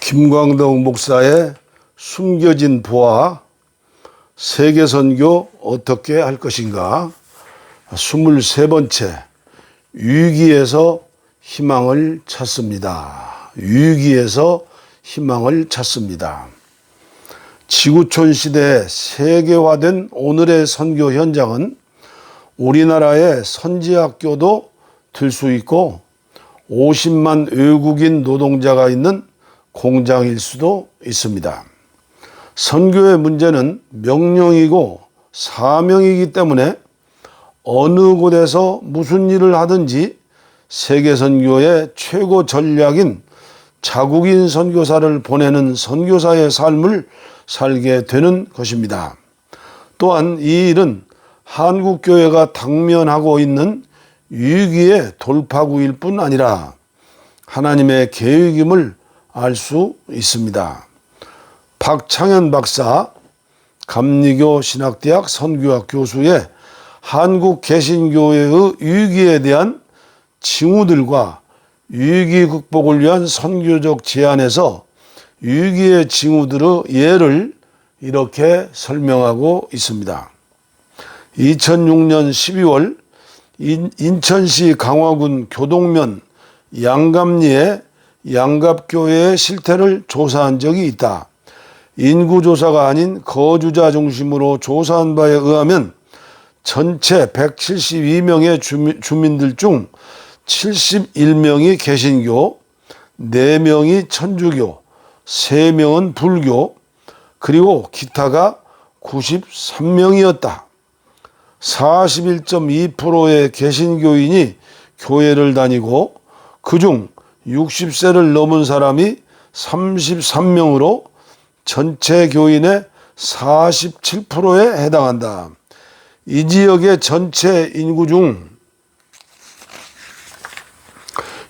김광덕 목사의 숨겨진 보화, 세계선교 어떻게 할 것인가, 23번째, 위기에서 희망을 찾습니다. 위기에서 희망을 찾습니다. 지구촌 시대에 세계화된 오늘의 선교 현장은 우리나라의 선지학교도 될 수 있고 50만 외국인 노동자가 있는 공장일 수도 있습니다. 선교의 문제는 명령이고 사명이기 때문에 어느 곳에서 무슨 일을 하든지 세계 선교의 최고 전략인 자국인 선교사를 보내는 선교사의 삶을 살게 되는 것입니다. 또한 이 일은 한국교회가 당면하고 있는 위기의 돌파구일 뿐 아니라 하나님의 계획임을 알 수 있습니다. 박창현 박사, 감리교 신학대학 선교학 교수의 한국 개신교회의 위기에 대한 징후들과 위기 극복을 위한 선교적 제안에서 위기의 징후들의 예를 이렇게 설명하고 있습니다. 2006년 12월 인천시 강화군 교동면 양갑리에 양갑교회의 실태를 조사한 적이 있다. 인구조사가 아닌 거주자 중심으로 조사한 바에 의하면 전체 172명의 주민들 중 71명이 개신교, 4명이 천주교, 3명은 불교, 그리고 기타가 93명이었다. 41.2%의 개신교인이 교회를 다니고 그중 60세를 넘은 사람이 33명으로 전체 교인의 47%에 해당한다. 이 지역의 전체 인구 중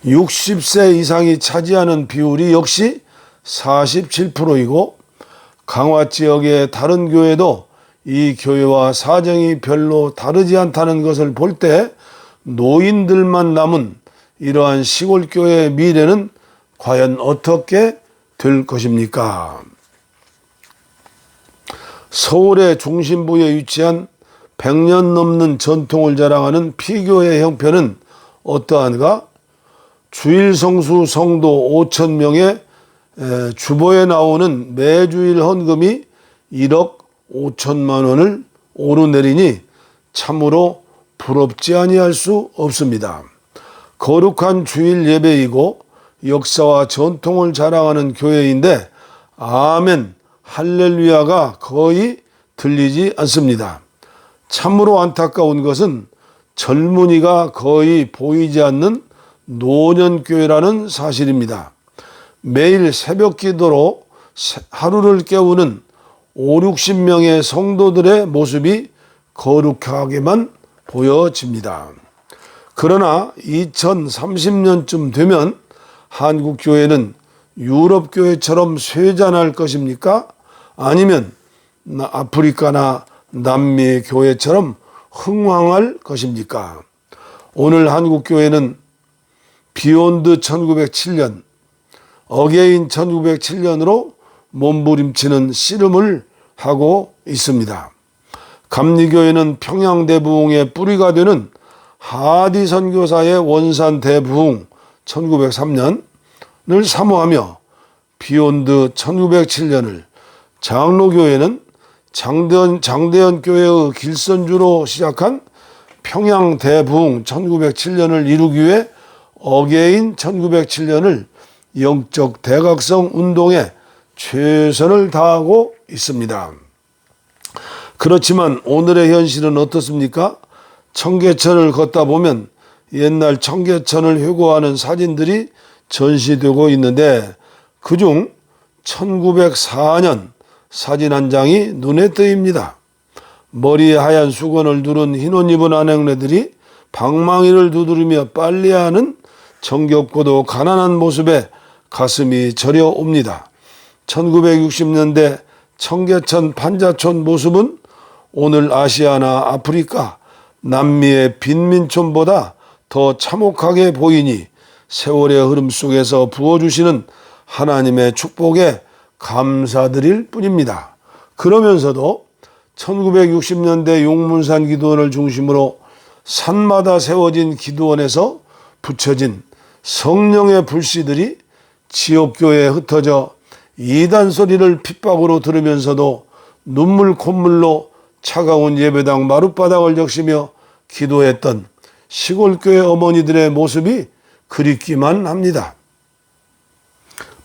60세 이상이 차지하는 비율이 역시 47%이고 강화 지역의 다른 교회도 이 교회와 사정이 별로 다르지 않다는 것을 볼 때 노인들만 남은 이러한 시골교회의 미래는 과연 어떻게 될 것입니까? 서울의 중심부에 위치한 100년 넘는 전통을 자랑하는 피교회 형편은 어떠한가? 주일 성수 성도 5,000명의 주보에 나오는 매주일 헌금이 1억 5천만 원을 오르내리니 참으로 부럽지 아니할 수 없습니다. 거룩한 주일 예배이고 역사와 전통을 자랑하는 교회인데 아멘, 할렐루야가 거의 들리지 않습니다. 참으로 안타까운 것은 젊은이가 거의 보이지 않는 노년교회라는 사실입니다. 매일 새벽 기도로 하루를 깨우는 50-60명의 성도들의 모습이 거룩하게만 보여집니다. 그러나 2030년쯤 되면 한국교회는 유럽교회처럼 쇠잔할 것입니까? 아니면 아프리카나 남미의 교회처럼 흥왕할 것입니까? 오늘 한국교회는 비욘드 1907년, 어게인 1907년으로 몸부림치는 씨름을 하고 있습니다. 감리교회는 평양대부흥의 뿌리가 되는 하디 선교사의 원산 대부흥 1903년을 사모하며 비욘드 1907년을, 장로교회는 장대현 교회의 길선주로 시작한 평양 대부흥 1907년을 이루기 위해 어게인 1907년을 영적 대각성 운동에 최선을 다하고 있습니다. 그렇지만 오늘의 현실은 어떻습니까? 청계천을 걷다 보면 옛날 청계천을 회고하는 사진들이 전시되고 있는데 그중 1904년 사진 한 장이 눈에 띄입니다. 머리에 하얀 수건을 두른 흰옷 입은 아낙네들이 방망이를 두드리며 빨래하는 정겹고도 가난한 모습에 가슴이 저려옵니다. 1960년대 청계천 판자촌 모습은 오늘 아시아나 아프리카, 남미의 빈민촌보다 더 참혹하게 보이니 세월의 흐름 속에서 부어주시는 하나님의 축복에 감사드릴 뿐입니다. 그러면서도 1960년대 용문산 기도원을 중심으로 산마다 세워진 기도원에서 붙여진 성령의 불씨들이 지역교회에 흩어져 이단 소리를 핍박으로 들으면서도 눈물 콧물로 차가운 예배당 마룻바닥을 적시며 기도했던 시골교회 어머니들의 모습이 그립기만 합니다.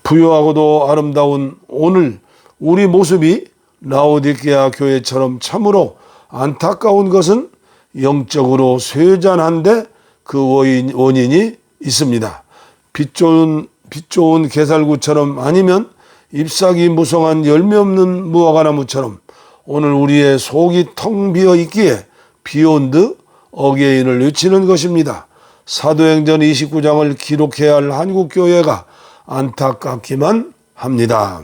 부유하고도 아름다운 오늘 우리 모습이 라오디게아 교회처럼 참으로 안타까운 것은 영적으로 쇠잔한데 그 원인이 있습니다. 빛 좋은 게살구처럼 아니면 잎사귀 무성한 열매 없는 무화과나무처럼 오늘 우리의 속이 텅 비어 있기에 비욘드 어게인을 외치는 것입니다. 사도행전 29장을 기록해야 할 한국교회가 안타깝기만 합니다.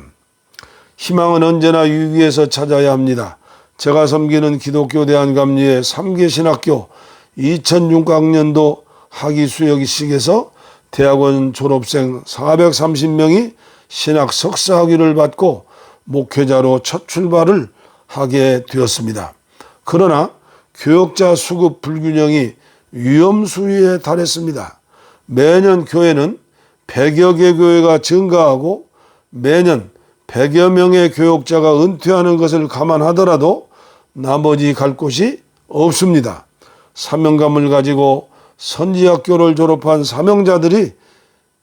희망은 언제나 위기에서 찾아야 합니다. 제가 섬기는 기독교 대한감리의 3개 신학교 2006학년도 학위 수여식에서 대학원 졸업생 430명이 신학 석사 학위를 받고 목회자로 첫 출발을 하게 되었습니다. 그러나 교역자 수급 불균형이 위험수위에 달했습니다. 매년 교회는 100여 개 교회가 증가하고 매년 100여 명의 교역자가 은퇴하는 것을 감안하더라도 나머지 갈 곳이 없습니다. 사명감을 가지고 선지학교를 졸업한 사명자들이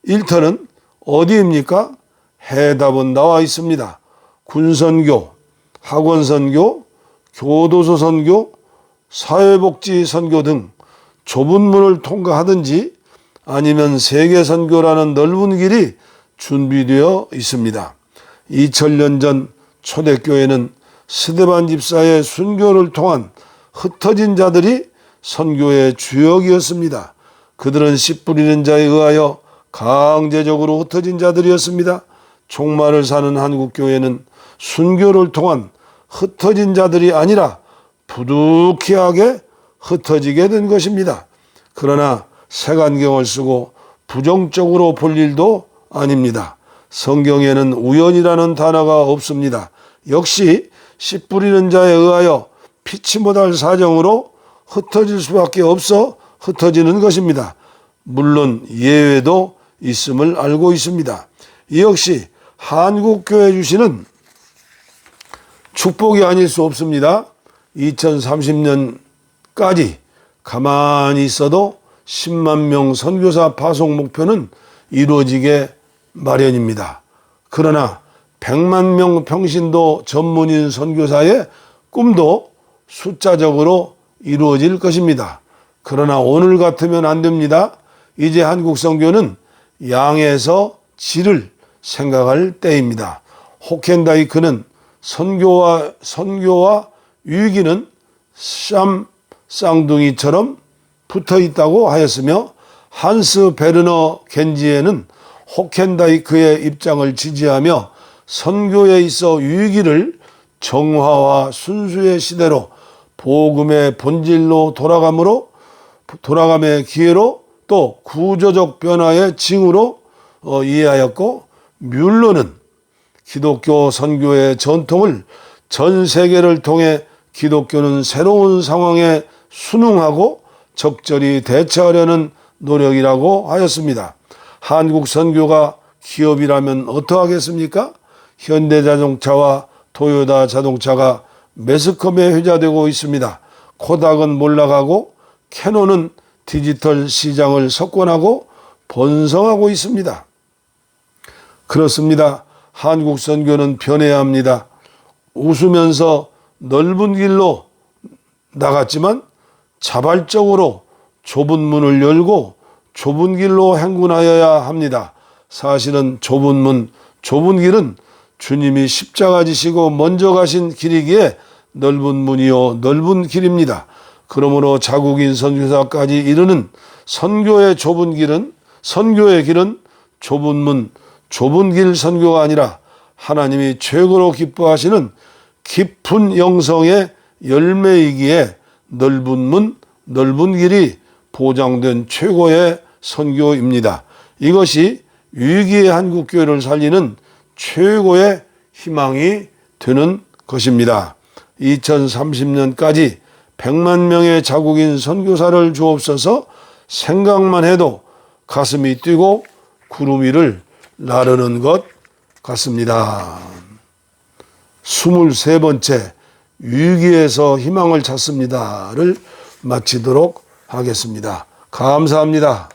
일터는 어디입니까? 해답은 나와 있습니다. 군선교, 학원선교, 교도소 선교, 사회복지 선교 등 좁은 문을 통과하든지 아니면 세계선교라는 넓은 길이 준비되어 있습니다. 2000년 전 초대교회는 스데반 집사의 순교를 통한 흩어진 자들이 선교의 주역이었습니다. 그들은 씨 뿌리는 자에 의하여 강제적으로 흩어진 자들이었습니다. 종말을 사는 한국교회는 순교를 통한 흩어진 자들이 아니라 부득이하게 흩어지게 된 것입니다. 그러나 색안경을 쓰고 부정적으로 볼 일도 아닙니다. 성경에는 우연이라는 단어가 없습니다. 역시 씨 뿌리는 자에 의하여 피치 못할 사정으로 흩어질 수밖에 없어 흩어지는 것입니다. 물론 예외도 있음을 알고 있습니다. 이 역시 한국교회 주시는 축복이 아닐 수 없습니다. 2030년까지 가만히 있어도 10만 명 선교사 파송 목표는 이루어지게 마련입니다. 그러나 100만 명 평신도 전문인 선교사의 꿈도 숫자적으로 이루어질 것입니다. 그러나 오늘 같으면 안 됩니다. 이제 한국 선교는 양에서 질을 생각할 때입니다. 호켄다이크는 선교와 위기는 쌍둥이처럼 붙어 있다고 하였으며 한스 베르너 겐지에는 호켄다이크의 입장을 지지하며 선교에 있어 위기를 정화와 순수의 시대로 복음의 본질로 돌아감의 기회로 또 구조적 변화의 징후로 이해하였고, 뮬러는 기독교 선교의 전통을 전 세계를 통해 기독교는 새로운 상황에 순응하고 적절히 대처하려는 노력이라고 하였습니다. 한국 선교가 기업이라면 어떠하겠습니까? 현대자동차와 토요타 자동차가 매스컴에 회자되고 있습니다. 코닥은 몰락하고 캐논은 디지털 시장을 석권하고 번성하고 있습니다. 그렇습니다. 한국 선교는 변해야 합니다. 웃으면서 넓은 길로 나갔지만 자발적으로 좁은 문을 열고 좁은 길로 행군하여야 합니다. 사실은 좁은 문, 좁은 길은 주님이 십자가 지시고 먼저 가신 길이기에 넓은 문이요 넓은 길입니다. 그러므로 자국인 선교사까지 이르는 선교의 길은 좁은 문, 좁은 길 선교가 아니라 하나님이 최고로 기뻐하시는 깊은 영성의 열매이기에 넓은 문, 넓은 길이 보장된 최고의 선교입니다. 이것이 위기의 한국교회를 살리는 최고의 희망이 되는 것입니다. 2030년까지 100만 명의 자국인 선교사를 주옵소서. 생각만 해도 가슴이 뛰고 구름 위를 나르는 것 같습니다. 23번째 위기에서 희망을 찾습니다를 마치도록 하겠습니다. 감사합니다.